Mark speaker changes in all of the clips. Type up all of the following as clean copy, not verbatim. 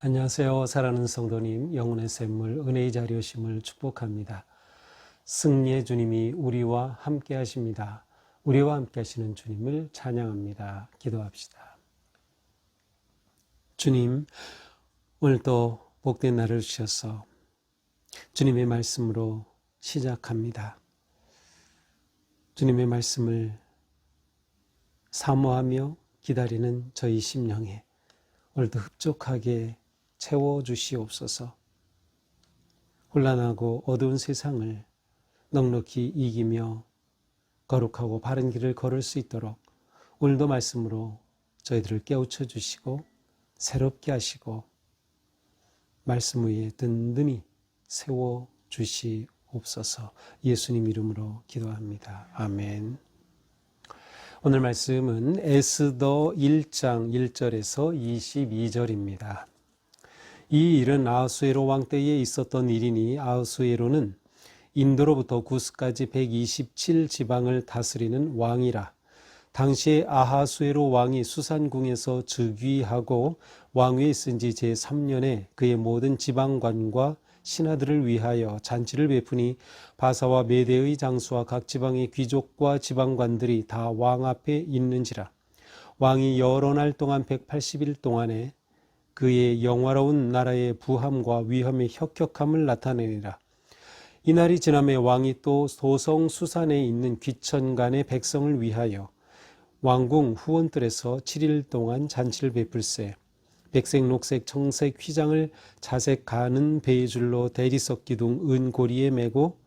Speaker 1: 안녕하세요. 사랑하는 성도님, 영혼의 샘물, 은혜의 자리오심을 축복합니다. 승리의 주님이 우리와 함께 하십니다. 우리와 함께 하시는 주님을 찬양합니다. 기도합시다. 주님, 오늘도 복된 날을 주셔서 주님의 말씀으로 시작합니다. 주님의 말씀을 사모하며 기다리는 저희 심령에 오늘도 흡족하게 채워주시옵소서. 혼란하고 어두운 세상을 넉넉히 이기며 거룩하고 바른 길을 걸을 수 있도록 오늘도 말씀으로 저희들을 깨우쳐 주시고 새롭게 하시고 말씀 위에 든든히 세워주시옵소서. 예수님 이름으로 기도합니다. 아멘. 오늘 말씀은 에스더 1장 1절에서 22절입니다. 이 일은 아하수에로 왕 때에 있었던 일이니 아하수에로는 인도로부터 구스까지 127지방을 다스리는 왕이라. 당시에 아하수에로 왕이 수산궁에서 즉위하고 왕위에 있은 지 제3년에 그의 모든 지방관과 신하들을 위하여 잔치를 베푸니 바사와 메대의 장수와 각 지방의 귀족과 지방관들이 다 왕 앞에 있는지라. 왕이 여러 날 동안 180일 동안에 그의 영화로운 나라의 부함과 위엄의 혁혁함을 나타내니라. 이날이 지남에 왕이 또 도성 수산에 있는 귀천간의 백성을 위하여 왕궁 후원뜰에서 7일 동안 잔치를 베풀세 백색, 녹색, 청색 휘장을 자색 가는 베이줄로 대리석 기둥 은고리에 메고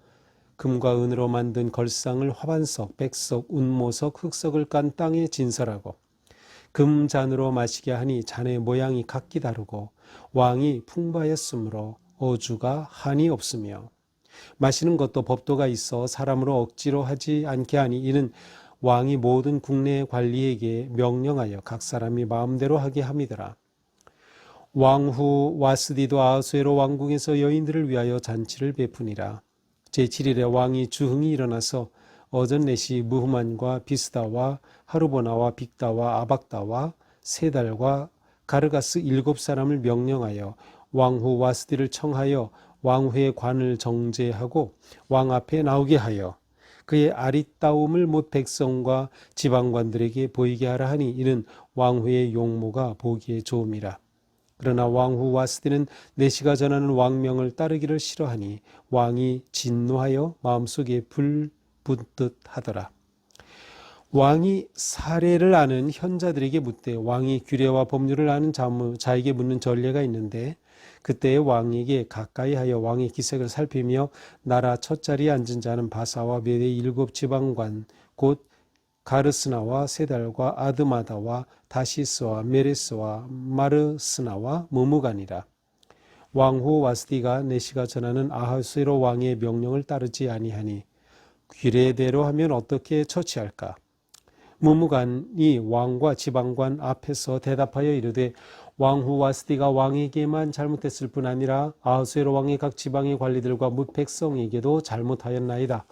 Speaker 1: 금과 은으로 만든 걸상을 화반석, 백석, 운모석, 흑석을 깐 땅에 진설하고 금잔으로 마시게 하니 잔의 모양이 각기 다르고 왕이 풍부하였으므로 어주가 한이 없으며 마시는 것도 법도가 있어 사람으로 억지로 하지 않게 하니 이는 왕이 모든 국내 관리에게 명령하여 각 사람이 마음대로 하게 함이더라. 왕후 와스디도 아하수에로 왕궁에서 여인들을 위하여 잔치를 베푸니라. 제7일에 왕이 주흥이 일어나서 어전넷이 무흐만과 비스다와 하르보나와 빅다와 아박다와 세달과 가르가스 7사람을 명령하여 왕후 와스디를 청하여 왕후의 관을 정제하고 왕 앞에 나오게 하여 그의 아리따움을 못 백성과 지방관들에게 보이게 하라 하니 이는 왕후의 용모가 보기에 좋음이라. 그러나 왕후 와스디는 내시가 전하는 왕명을 따르기를 싫어하니 왕이 진노하여 마음속에 불 붙듯 하더라. 왕이 사례를 아는 현자들에게 묻되 왕이 규례와 법률을 아는 자에게 묻는 전례가 있는데 그때의 왕에게 가까이 하여 왕의 기색을 살피며 나라 첫 자리에 앉은 자는 바사와 메대의 7지방관 곧 가르스나와 세달과 아드마다와 다시스와 메레스와 마르스나와 무무간이라. 왕후 와스디가 내시가 전하는 아하수에로 왕의 명령을 따르지 아니하니 규례대로 하면 어떻게 처치할까? 무무간이 왕과 지방관 앞에서 대답하여 이르되 왕후 와스디가 왕에게만 잘못했을 뿐 아니라 아하수에로 왕의 각 지방의 관리들과 뭇 백성에게도 잘못하였나이다.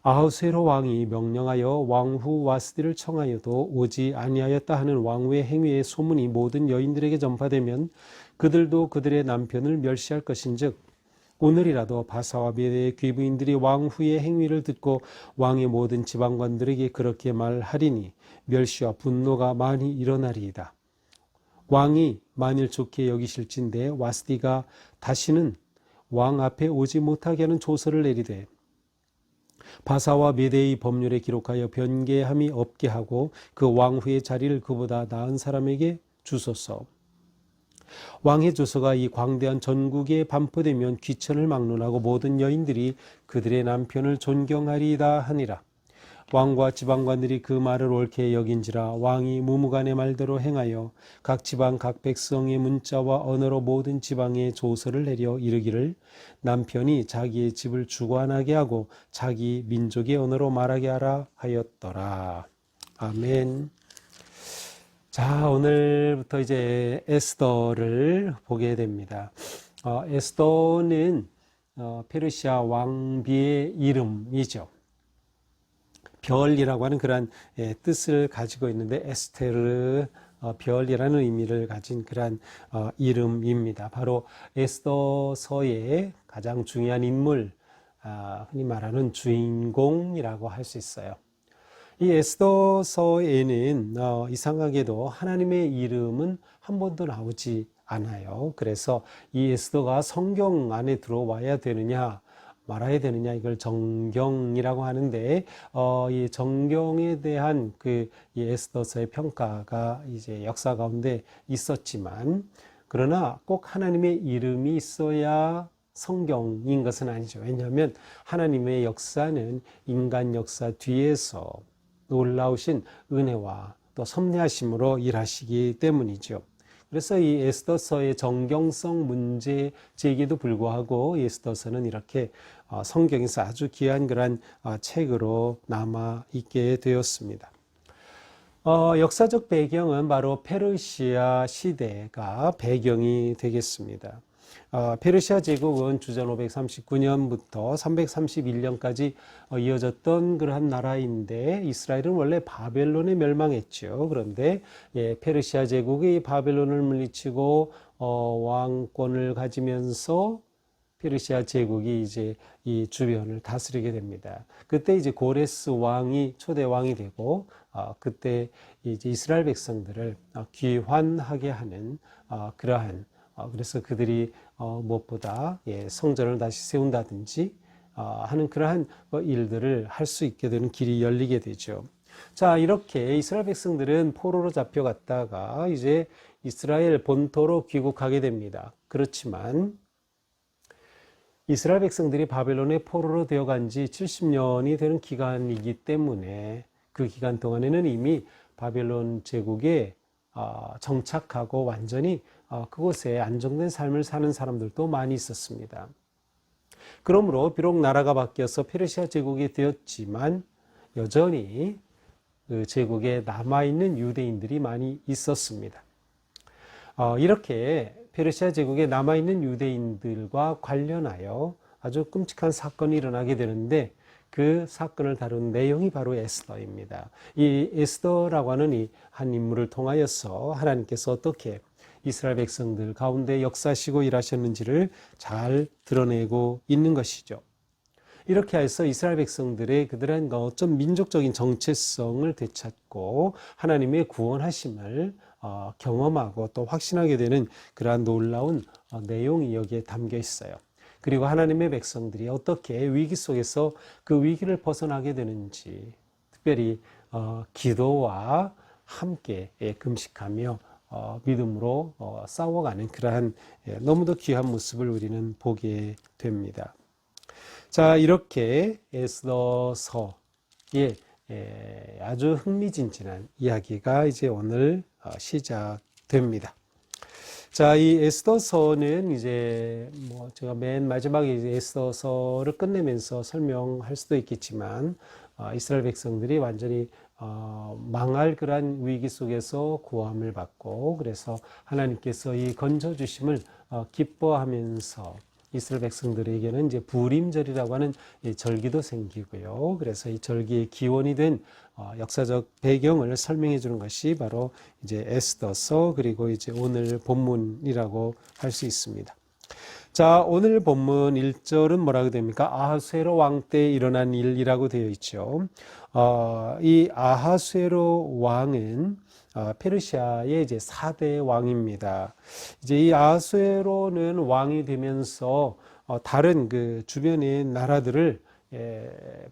Speaker 1: 아하수에로 왕이 명령하여 왕후 와스디를 청하여도 오지 아니하였다 하는 왕후의 행위의 소문이 모든 여인들에게 전파되면 그들도 그들의 남편을 멸시할 것인즉 오늘이라도 바사와 메대의 귀부인들이 왕후의 행위를 듣고 왕의 모든 지방관들에게 그렇게 말하리니 멸시와 분노가 많이 일어나리이다. 왕이 만일 좋게 여기실진데 와스디가 다시는 왕 앞에 오지 못하게 하는 조서를 내리되 바사와 메대의 법률에 기록하여 변개함이 없게 하고 그 왕후의 자리를 그보다 나은 사람에게 주소서. 왕의 조서가 이 광대한 전국에 반포되면 귀천을 막론하고 모든 여인들이 그들의 남편을 존경하리이다 하니라. 왕과 지방관들이 그 말을 옳게 여긴지라. 왕이 무무간의 말대로 행하여 각 지방 각 백성의 문자와 언어로 모든 지방에 조서를 내려 이르기를 남편이 자기의 집을 주관하게 하고 자기 민족의 언어로 말하게 하라 하였더라. 아멘. 자, 오늘부터 이제 에스더를 보게 됩니다. 에스더는 페르시아 왕비의 이름이죠. 별이라고 하는 그러한 뜻을 가지고 있는데 에스테르 별이라는 의미를 가진 그러한 이름입니다. 바로 에스더서의 가장 중요한 인물, 흔히 말하는 주인공이라고 할 수 있어요. 이 에스더서에는 이상하게도 하나님의 이름은 한 번도 나오지 않아요. 그래서 이 에스더가 성경 안에 들어와야 되느냐 말아야 되느냐 이걸 정경이라고 하는데 이 정경에 대한 이 에스더서의 평가가 이제 역사 가운데 있었지만 그러나 꼭 하나님의 이름이 있어야 성경인 것은 아니죠. 왜냐하면 하나님의 역사는 인간 역사 뒤에서 놀라우신 은혜와 또 섭리하심으로 일하시기 때문이죠. 그래서 이 에스더서의 정경성 문제 제기에도 불구하고 에스더서는 이렇게 성경에서 아주 귀한 그런 책으로 남아 있게 되었습니다. 역사적 배경은 바로 페르시아 시대가 배경이 되겠습니다. 페르시아 제국은 주전 539년부터 331년까지 이어졌던 그러한 나라인데 이스라엘은 원래 바벨론에 멸망했죠. 그런데 페르시아 제국이 바벨론을 물리치고 왕권을 가지면서 페르시아 제국이 이제 이 주변을 다스리게 됩니다. 그때 이제 고레스 왕이 초대 왕이 되고 그때 이제 이스라엘 백성들을 귀환하게 하는 그러한 그래서 그들이 무엇보다 성전을 다시 세운다든지 하는 그러한 일들을 할 수 있게 되는 길이 열리게 되죠. 자, 이렇게 이스라엘 백성들은 포로로 잡혀갔다가 이제 이스라엘 본토로 귀국하게 됩니다. 그렇지만 이스라엘 백성들이 바벨론의 포로로 되어간 지 70년이 되는 기간이기 때문에 그 기간 동안에는 이미 바벨론 제국에 정착하고 완전히 그곳에 안정된 삶을 사는 사람들도 많이 있었습니다. 그러므로 비록 나라가 바뀌어서 페르시아 제국이 되었지만 여전히 그 제국에 남아있는 유대인들이 많이 있었습니다. 이렇게 페르시아 제국에 남아있는 유대인들과 관련하여 아주 끔찍한 사건이 일어나게 되는데 그 사건을 다룬 내용이 바로 에스더입니다. 이 에스더라고 하는 이 한 인물을 통하여서 하나님께서 어떻게 이스라엘 백성들 가운데 역사하시고 일하셨는지를 잘 드러내고 있는 것이죠. 이렇게 해서 이스라엘 백성들의 그들의 어떤 민족적인 정체성을 되찾고 하나님의 구원하심을 경험하고 또 확신하게 되는 그러한 놀라운 내용이 여기에 담겨 있어요. 그리고 하나님의 백성들이 어떻게 위기 속에서 그 위기를 벗어나게 되는지 특별히 기도와 함께 금식하며 믿음으로 싸워가는 그러한 너무도 귀한 모습을 우리는 보게 됩니다. 자, 이렇게 에스더서의 아주 흥미진진한 이야기가 이제 오늘 시작됩니다. 자, 이 에스더서는 이제 제가 맨 마지막에 이제 에스더서를 끝내면서 설명할 수도 있겠지만 이스라엘 백성들이 완전히 망할 그러한 위기 속에서 구함을 받고 그래서 하나님께서 이 건져 주심을 기뻐하면서 이스라엘 백성들에게는 이제 부림절이라고 하는 절기도 생기고요. 그래서 이 절기의 기원이 된 역사적 배경을 설명해 주는 것이 바로 이제 에스더서 그리고 이제 오늘 본문이라고 할 수 있습니다. 자, 오늘 본문 1절은 뭐라고 됩니까? 아하수에로 왕 때 일어난 일이라고 되어 있죠. 이 아하수에로 왕은 페르시아의 이제 4대 왕입니다. 이제 이 아하수에로는 왕이 되면서 다른 그 주변의 나라들을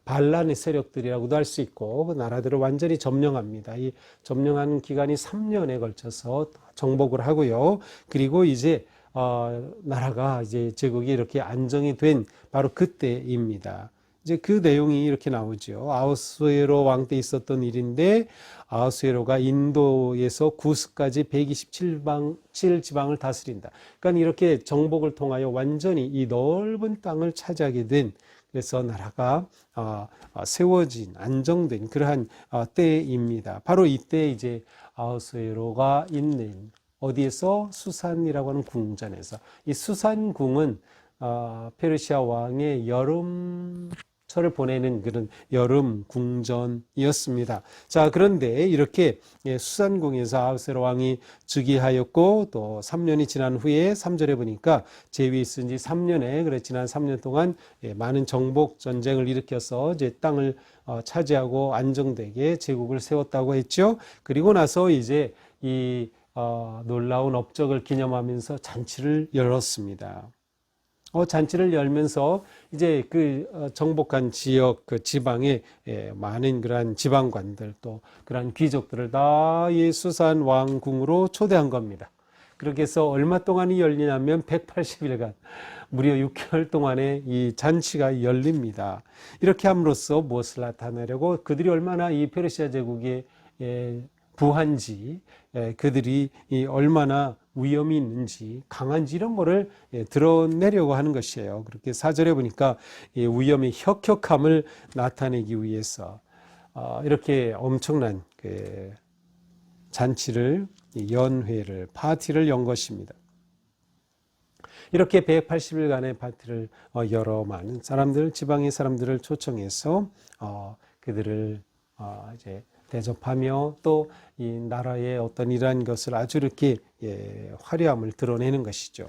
Speaker 1: 반란의 세력들이라고도 할 수 있고 그 나라들을 완전히 점령합니다. 이 점령하는 기간이 3년에 걸쳐서 정복을 하고요. 그리고 이제 나라가 이제 제국이 이렇게 안정이 된 바로 그때입니다. 이제 그 내용이 이렇게 나오죠. 아하수에로 왕 때 있었던 일인데 아하수에로가 인도에서 구스까지 127지방을 다스린다. 그러니까 이렇게 정복을 통하여 완전히 이 넓은 땅을 차지하게 된 그래서 나라가 세워진 안정된 그러한 때입니다. 바로 이때 이제 아하수에로가 있는 어디에서? 수산이라고 하는 궁전에서. 이 수산궁은 페르시아 왕의 여름철을 보내는 그런 여름 궁전이었습니다. 자, 그런데 이렇게 수산궁에서 아하스웨로 왕이 즉위하였고 또 3년이 지난 후에 3절에 보니까 재위 있은 지 3년에 그래 지난 3년 동안 많은 정복 전쟁을 일으켜서 이제 땅을 차지하고 안정되게 제국을 세웠다고 했죠. 그리고 나서 이제 이 놀라운 업적을 기념하면서 잔치를 열었습니다. 잔치를 열면서 이제 그 정복한 지역 그 지방의 많은 그러한 지방관들 또 그러한 귀족들을 다 이 수산 왕궁으로 초대한 겁니다. 그렇게 해서 얼마 동안이 열리냐면 180일간 무려 6개월 동안의 이 잔치가 열립니다. 이렇게 함으로써 무엇을 나타내려고 그들이 얼마나 이 페르시아 제국의 부한지 그들이 얼마나 위험이 있는지 강한지 이런 거를 드러내려고 하는 것이에요. 그렇게 4절에 보니까 위험의 혁혁함을 나타내기 위해서 이렇게 엄청난 그 잔치를 연회를 파티를 연 것입니다. 이렇게 180일간의 파티를 열어 많은 사람들 지방의 사람들을 초청해서 그들을 이제 대접하며 또 이 나라의 어떤 이러한 것을 아주 이렇게 화려함을 드러내는 것이죠.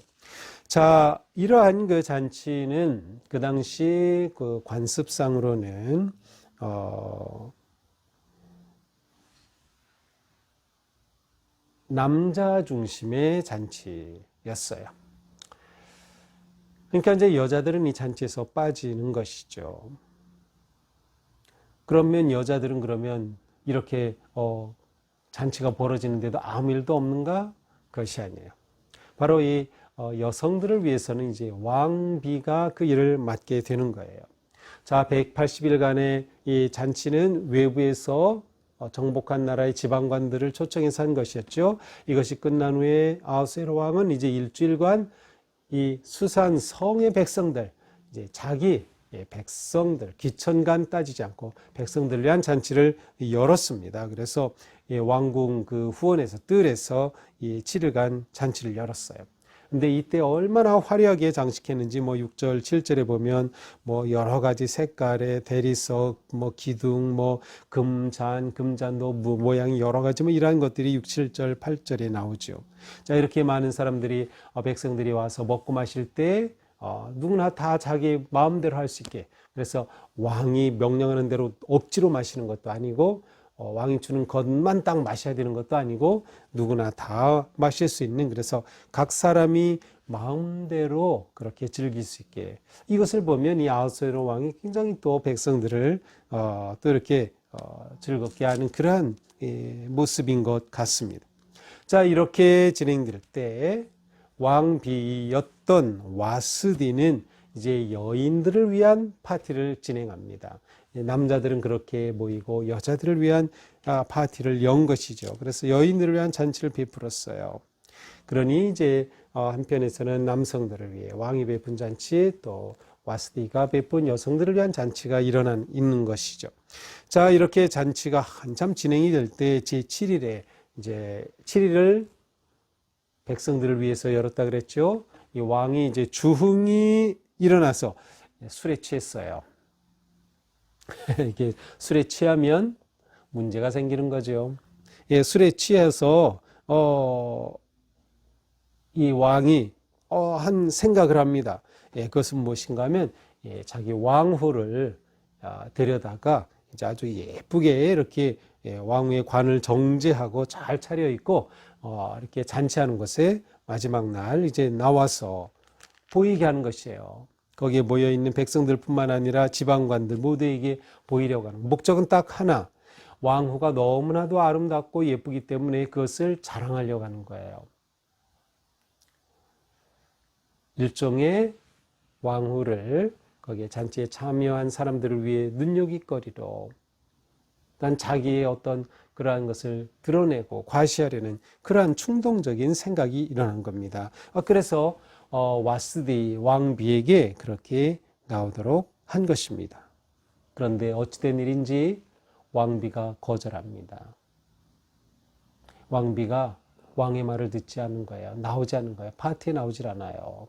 Speaker 1: 자, 이러한 그 잔치는 그 당시 그 관습상으로는 남자 중심의 잔치였어요. 그러니까 이제 여자들은 이 잔치에서 빠지는 것이죠. 그러면 여자들은 그러면 이렇게 잔치가 벌어지는데도 아무 일도 없는가? 그것이 아니에요. 바로 이 여성들을 위해서는 이제 왕비가 그 일을 맡게 되는 거예요. 자, 180일간의 이 잔치는 외부에서 정복한 나라의 지방관들을 초청해서 한 것이었죠. 이것이 끝난 후에 아하스웨로 왕은 이제 일주일간 이 수산 성의 백성들, 이제 자기 백성들, 기천간 따지지 않고 백성들을 위한 잔치를 열었습니다. 그래서 왕궁 그 후원에서 뜰에서 이 7일간 잔치를 열었어요. 근데 이때 얼마나 화려하게 장식했는지 6절, 7절에 보면 여러 가지 색깔의 대리석, 기둥, 금잔도 모양이 여러 가지 이러한 것들이 6, 7절, 8절에 나오죠. 자, 이렇게 많은 사람들이 백성들이 와서 먹고 마실 때 누구나 다 자기 마음대로 할 수 있게 그래서 왕이 명령하는 대로 억지로 마시는 것도 아니고 왕이 주는 것만 딱 마셔야 되는 것도 아니고 누구나 다 마실 수 있는 그래서 각 사람이 마음대로 그렇게 즐길 수 있게 이것을 보면 이 아하스웨로 왕이 굉장히 또 백성들을 또 이렇게 즐겁게 하는 그러한 모습인 것 같습니다. 자, 이렇게 진행될 때 왕비였던 와스디는 이제 여인들을 위한 파티를 진행합니다. 남자들은 그렇게 모이고 여자들을 위한 파티를 연 것이죠. 그래서 여인들을 위한 잔치를 베풀었어요. 그러니 이제 한편에서는 남성들을 위해 왕이 베푼 잔치 또 와스디가 베푼 여성들을 위한 잔치가 있는 것이죠. 자, 이렇게 잔치가 한참 진행이 될 때 제7일에 이제 7일을 백성들을 위해서 열었다 그랬죠. 이 왕이 이제 주흥이 일어나서 술에 취했어요. 이게 술에 취하면 문제가 생기는 거죠. 술에 취해서 이 왕이 한 생각을 합니다. 그것은 무엇인가 하면 자기 왕후를 데려다가 이제 아주 예쁘게 이렇게 왕후의 관을 정제하고 잘 차려 입고 이렇게 잔치하는 것에 마지막 날 이제 나와서 보이게 하는 것이에요. 거기에 모여 있는 백성들뿐만 아니라 지방관들 모두에게 보이려고 하는 목적은 딱 하나. 왕후가 너무나도 아름답고 예쁘기 때문에 그것을 자랑하려고 하는 거예요. 일종의 왕후를 거기에 잔치에 참여한 사람들을 위해 눈요깃거리로 난 자기의 어떤 그러한 것을 드러내고 과시하려는 그러한 충동적인 생각이 일어난 겁니다. 그래서 와스디 왕비에게 그렇게 나오도록 한 것입니다. 그런데 어찌된 일인지 왕비가 거절합니다. 왕비가 왕의 말을 듣지 않는 거예요. 나오지 않는 거예요. 파티에 나오질 않아요.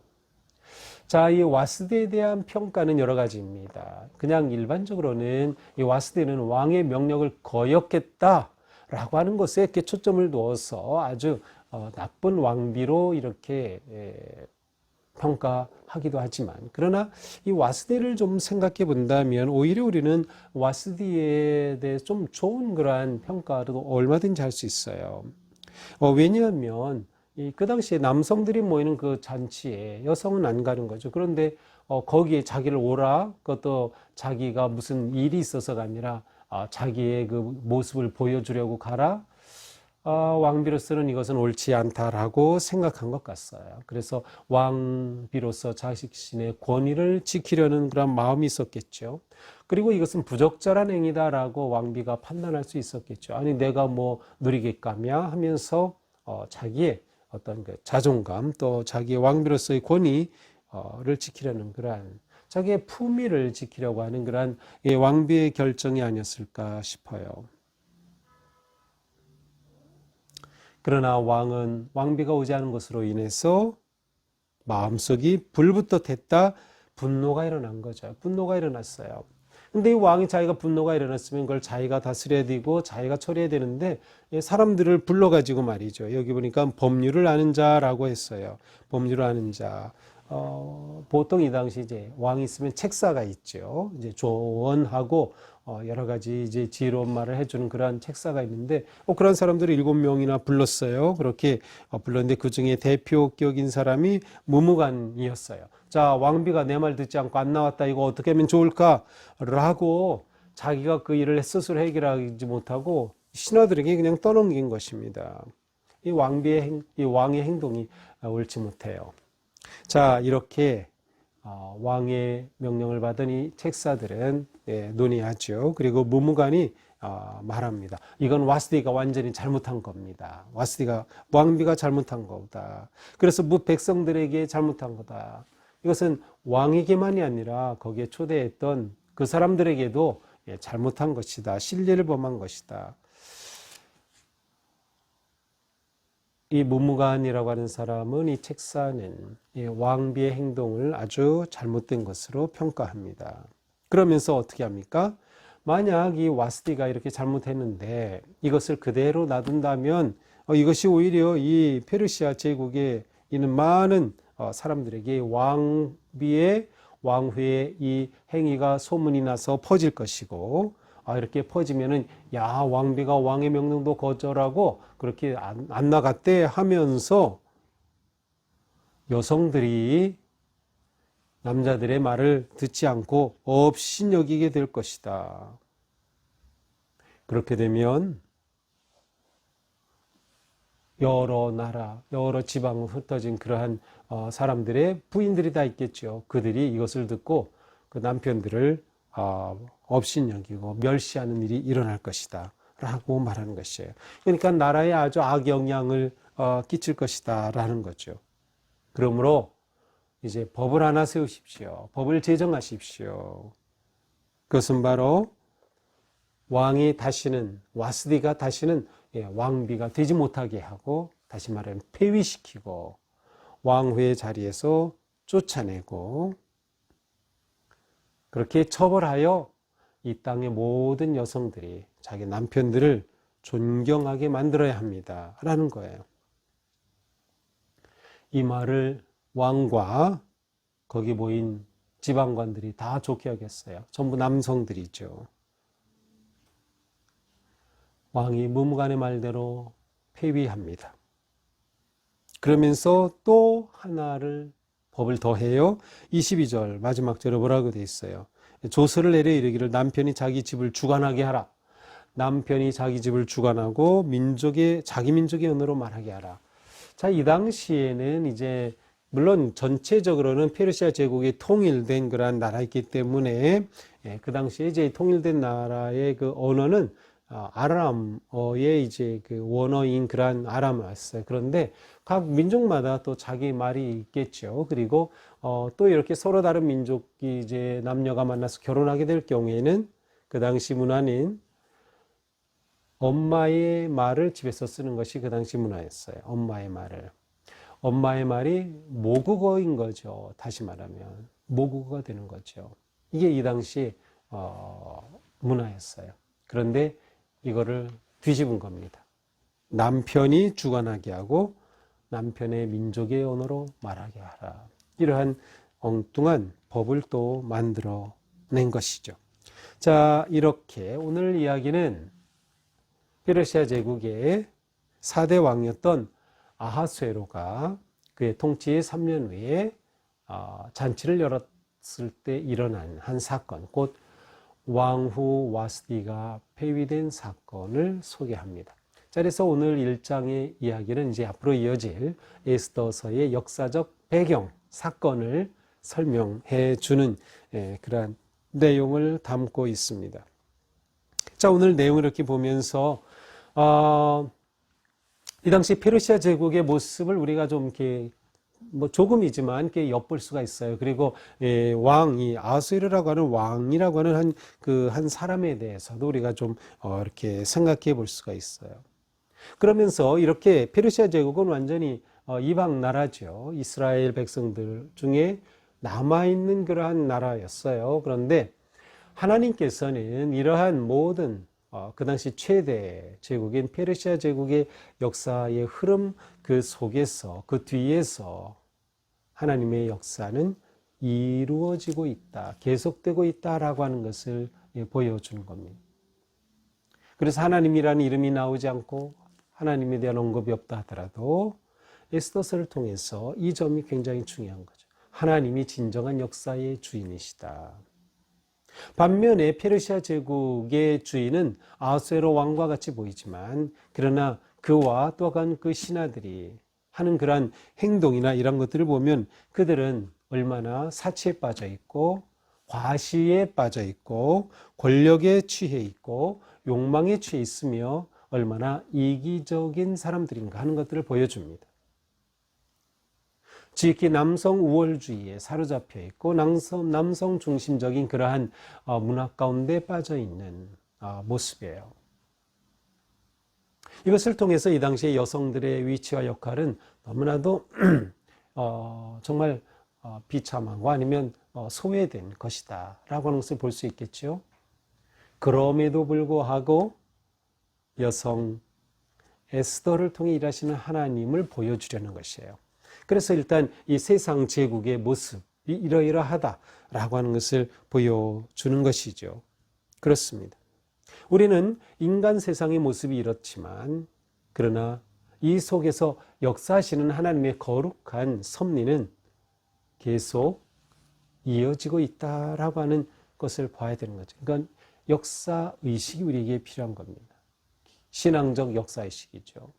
Speaker 1: 자, 이 와스디에 대한 평가는 여러 가지입니다. 그냥 일반적으로는 이 와스디는 왕의 명령을 거역했다라고 하는 것에 이렇게 초점을 두어서 아주 나쁜 왕비로 이렇게 평가하기도 하지만, 그러나 이 와스디를 좀 생각해 본다면 오히려 우리는 와스디에 대해 좀 좋은 그러한 평가도 얼마든지 할 수 있어요. 왜냐하면 그 당시에 남성들이 모이는 그 잔치에 여성은 안 가는 거죠. 그런데 거기에 자기를 오라, 그것도 자기가 무슨 일이 있어서가 아니라 자기의 그 모습을 보여주려고 가라. 왕비로서는 이것은 옳지 않다라고 생각한 것 같아요. 그래서 왕비로서 자신의 권위를 지키려는 그런 마음이 있었겠죠. 그리고 이것은 부적절한 행위다라고 왕비가 판단할 수 있었겠죠. 아니, 내가 뭐 누리겠까며 하면서 자기의 어떤 그 자존감, 또 자기의 왕비로서의 권위를 지키려는 그러한 자기의 품위를 지키려고 하는 그러한 왕비의 결정이 아니었을까 싶어요. 그러나 왕은 왕비가 오지 않은 것으로 인해서 마음속이 불붙었다, 분노가 일어난 거죠. 분노가 일어났어요. 근데 이 왕이 자기가 분노가 일어났으면 그걸 자기가 다스려야 되고 자기가 처리해야 되는데 사람들을 불러가지고 말이죠. 여기 보니까 법률을 아는 자라고 했어요. 법률을 아는 자. 보통 이 당시 이제 왕이 있으면 책사가 있죠. 이제 조언하고 여러 가지 이제 지혜로운 말을 해주는 그러한 책사가 있는데 그런 사람들을 7명이나 불렀어요. 그렇게 불렀는데 그 중에 대표격인 사람이 무무간이었어요. 자, 왕비가 내 말 듣지 않고 안 나왔다. 이거 어떻게 하면 좋을까? 라고 자기가 그 일을 스스로 해결하지 못하고 신하들에게 그냥 떠넘긴 것입니다. 이 왕의 행동이 옳지 못해요. 자, 이렇게 왕의 명령을 받은 이 책사들은 논의하죠. 그리고 무무간이 말합니다. 이건 와스디가 완전히 잘못한 겁니다. 왕비가 잘못한 거다. 그래서 백성들에게 잘못한 거다. 이것은 왕에게만이 아니라 거기에 초대했던 그 사람들에게도 잘못한 것이다. 신뢰를 범한 것이다. 이 무무간이라고 하는 사람은, 이 책사는 왕비의 행동을 아주 잘못된 것으로 평가합니다. 그러면서 어떻게 합니까? 만약 이 와스디가 이렇게 잘못했는데 이것을 그대로 놔둔다면 이것이 오히려 이 페르시아 제국에 있는 많은 사람들에게 왕비의 왕후의 이 행위가 소문이 나서 퍼질 것이고, 이렇게 퍼지면은 야, 왕비가 왕의 명령도 거절하고 그렇게 안 나갔대 하면서 여성들이 남자들의 말을 듣지 않고 업신여기게 될 것이다. 그렇게 되면 여러 나라, 여러 지방으로 흩어진 그러한 사람들의 부인들이 다 있겠죠. 그들이 이것을 듣고 그 남편들을 업신여기고 멸시하는 일이 일어날 것이다 라고 말하는 것이에요. 그러니까 나라에 아주 악영향을 끼칠 것이다 라는 거죠. 그러므로 이제 법을 하나 세우십시오. 법을 제정하십시오. 그것은 바로 왕이 다시는, 와스디가 다시는 왕비가 되지 못하게 하고, 다시 말하면 폐위시키고 왕후의 자리에서 쫓아내고, 그렇게 처벌하여 이 땅의 모든 여성들이 자기 남편들을 존경하게 만들어야 합니다 라는 거예요. 이 말을 왕과 거기 모인 지방관들이 다 좋게 여겼어요. 전부 남성들이죠. 왕이 무무간의 말대로 폐위합니다. 그러면서 또 하나를 법을 더해요. 22절 마지막 절에 뭐라고 돼 있어요? 조서를 내려 이르기를 남편이 자기 집을 주관하게 하라. 남편이 자기 집을 주관하고 자기 민족의 언어로 말하게 하라. 자, 이 당시에는 이제 물론 전체적으로는 페르시아 제국이 통일된 그러한 나라였기 때문에 그 당시에 이제 통일된 나라의 그 언어는 아람어의 이제 그 원어인 그러한 아람어였어요. 그런데 각 민족마다 또 자기 말이 있겠죠. 그리고 또 이렇게 서로 다른 민족이 이제 남녀가 만나서 결혼하게 될 경우에는 그 당시 문화는 엄마의 말을 집에서 쓰는 것이 그 당시 문화였어요. 엄마의 말을. 엄마의 말이 모국어인 거죠. 다시 말하면 모국어가 되는 거죠. 이게 이 당시 문화였어요. 그런데 이거를 뒤집은 겁니다. 남편이 주관하게 하고 남편의 민족의 언어로 말하게 하라. 이러한 엉뚱한 법을 또 만들어낸 것이죠. 자, 이렇게 오늘 이야기는 페르시아 제국의 4대 왕이었던 아하수에로가 그의 통치 3년 후에 잔치를 열었을 때 일어난 한 사건, 곧 왕후 와스디가 폐위된 사건을 소개합니다. 자, 그래서 오늘 1장의 이야기는 이제 앞으로 이어질 에스더서의 역사적 배경, 사건을 설명해 주는 그러한 내용을 담고 있습니다. 자, 오늘 내용을 이렇게 보면서 이 당시 페르시아 제국의 모습을 우리가 좀 이렇게 조금이지만 이렇게 엿볼 수가 있어요. 그리고 왕이 아하수에로라고 하는 왕이라고 하는 한 사람에 대해서도 우리가 좀 이렇게 생각해 볼 수가 있어요. 그러면서 이렇게 페르시아 제국은 완전히 이방 나라죠. 이스라엘 백성들 중에 남아있는 그러한 나라였어요. 그런데 하나님께서는 이러한 모든 그 당시 최대 제국인 페르시아 제국의 역사의 흐름 그 속에서 그 뒤에서 하나님의 역사는 이루어지고 있다, 계속되고 있다라고 하는 것을 보여주는 겁니다. 그래서 하나님이라는 이름이 나오지 않고 하나님에 대한 언급이 없다 하더라도 에스더서를 통해서 이 점이 굉장히 중요한 거죠. 하나님이 진정한 역사의 주인이시다. 반면에 페르시아 제국의 주인은 아하수에로 왕과 같이 보이지만 그러나 그와 또한 그 신하들이 하는 그러한 행동이나 이런 것들을 보면 그들은 얼마나 사치에 빠져 있고 과시에 빠져 있고 권력에 취해 있고 욕망에 취해 있으며 얼마나 이기적인 사람들인가 하는 것들을 보여줍니다. 지극히 남성 우월주의에 사로잡혀 있고 남성 중심적인 그러한 문화 가운데 빠져 있는 모습이에요. 이것을 통해서 이 당시의 여성들의 위치와 역할은 너무나도 정말 비참하고 아니면 소외된 것이다 라고 하는 것을 볼 수 있겠죠. 그럼에도 불구하고 여성 에스더를 통해 일하시는 하나님을 보여주려는 것이에요. 그래서 일단 이 세상 제국의 모습이 이러이러하다라고 하는 것을 보여주는 것이죠. 그렇습니다. 우리는 인간 세상의 모습이 이렇지만 그러나 이 속에서 역사하시는 하나님의 거룩한 섭리는 계속 이어지고 있다라고 하는 것을 봐야 되는 거죠. 그러니까 역사의식이 우리에게 필요한 겁니다. 신앙적 역사의식이죠.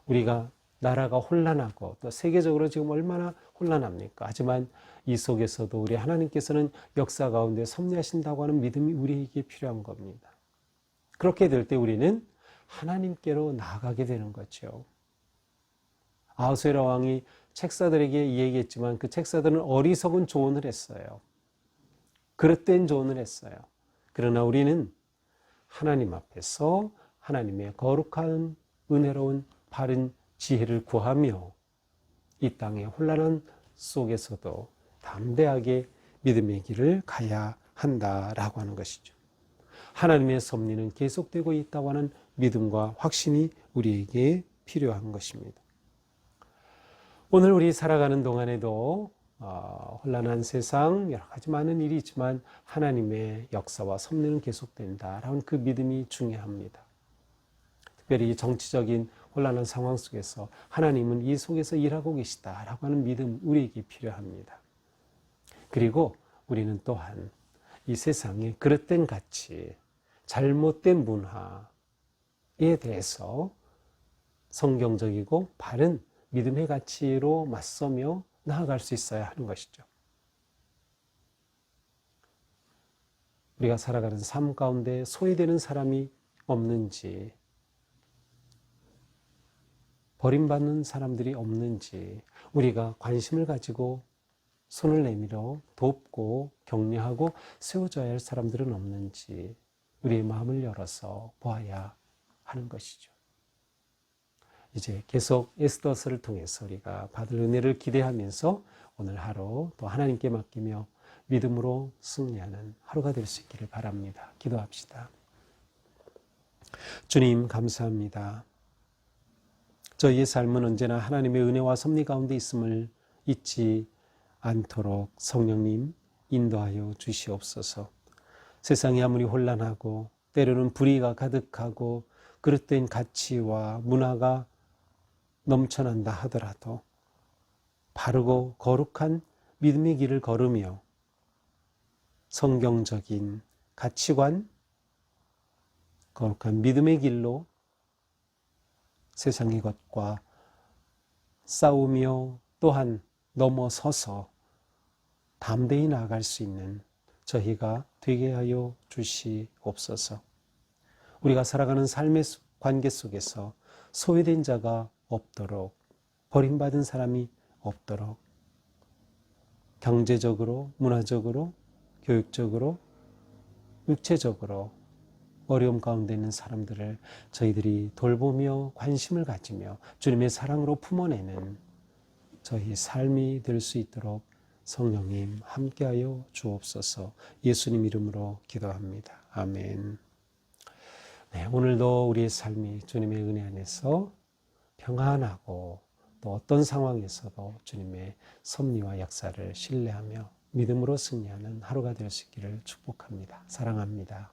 Speaker 1: 우리가 나라가 혼란하고 또 세계적으로 지금 얼마나 혼란합니까? 하지만 이 속에서도 우리 하나님께서는 역사 가운데 섭리하신다고 하는 믿음이 우리에게 필요한 겁니다. 그렇게 될 때 우리는 하나님께로 나아가게 되는 거죠. 아하수에로 왕이 책사들에게 이야기했지만 그 책사들은 어리석은 조언을 했어요. 그릇된 조언을 했어요. 그러나 우리는 하나님 앞에서 하나님의 거룩한 은혜로운 바른 지혜를 구하며 이 땅의 혼란한 속에서도 담대하게 믿음의 길을 가야 한다라고 하는 것이죠. 하나님의 섭리는 계속되고 있다고 하는 믿음과 확신이 우리에게 필요한 것입니다. 오늘 우리 살아가는 동안에도 혼란한 세상 여러 가지 많은 일이 있지만 하나님의 역사와 섭리는 계속된다라는 그 믿음이 중요합니다. 특별히 정치적인 혼란한 상황 속에서 하나님은 이 속에서 일하고 계시다라고 하는 믿음 우리에게 필요합니다. 그리고 우리는 또한 이 세상의 그릇된 가치, 잘못된 문화에 대해서 성경적이고 바른 믿음의 가치로 맞서며 나아갈 수 있어야 하는 것이죠. 우리가 살아가는 삶 가운데 소외되는 사람이 없는지, 버림받는 사람들이 없는지 우리가 관심을 가지고 손을 내밀어 돕고 격려하고 세워줘야 할 사람들은 없는지 우리의 마음을 열어서 보아야 하는 것이죠. 이제 계속 에스더서를 통해서 우리가 받을 은혜를 기대하면서 오늘 하루 또 하나님께 맡기며 믿음으로 승리하는 하루가 될 수 있기를 바랍니다. 기도합시다. 주님 감사합니다. 저희의 삶은 언제나 하나님의 은혜와 섭리 가운데 있음을 잊지 않도록 성령님 인도하여 주시옵소서. 세상이 아무리 혼란하고 때로는 불의가 가득하고 그릇된 가치와 문화가 넘쳐난다 하더라도 바르고 거룩한 믿음의 길을 걸으며 성경적인 가치관, 거룩한 믿음의 길로 세상의 것과 싸우며 또한 넘어서서 담대히 나아갈 수 있는 저희가 되게 하여 주시옵소서. 우리가 살아가는 삶의 관계 속에서 소외된 자가 없도록, 버림받은 사람이 없도록, 경제적으로, 문화적으로, 교육적으로, 육체적으로 어려움 가운데 있는 사람들을 저희들이 돌보며 관심을 가지며 주님의 사랑으로 품어내는 저희 삶이 될 수 있도록 성령님 함께하여 주옵소서. 예수님 이름으로 기도합니다. 아멘. 네, 오늘도 우리의 삶이 주님의 은혜 안에서 평안하고 또 어떤 상황에서도 주님의 섭리와 역사를 신뢰하며 믿음으로 승리하는 하루가 될 수 있기를 축복합니다. 사랑합니다.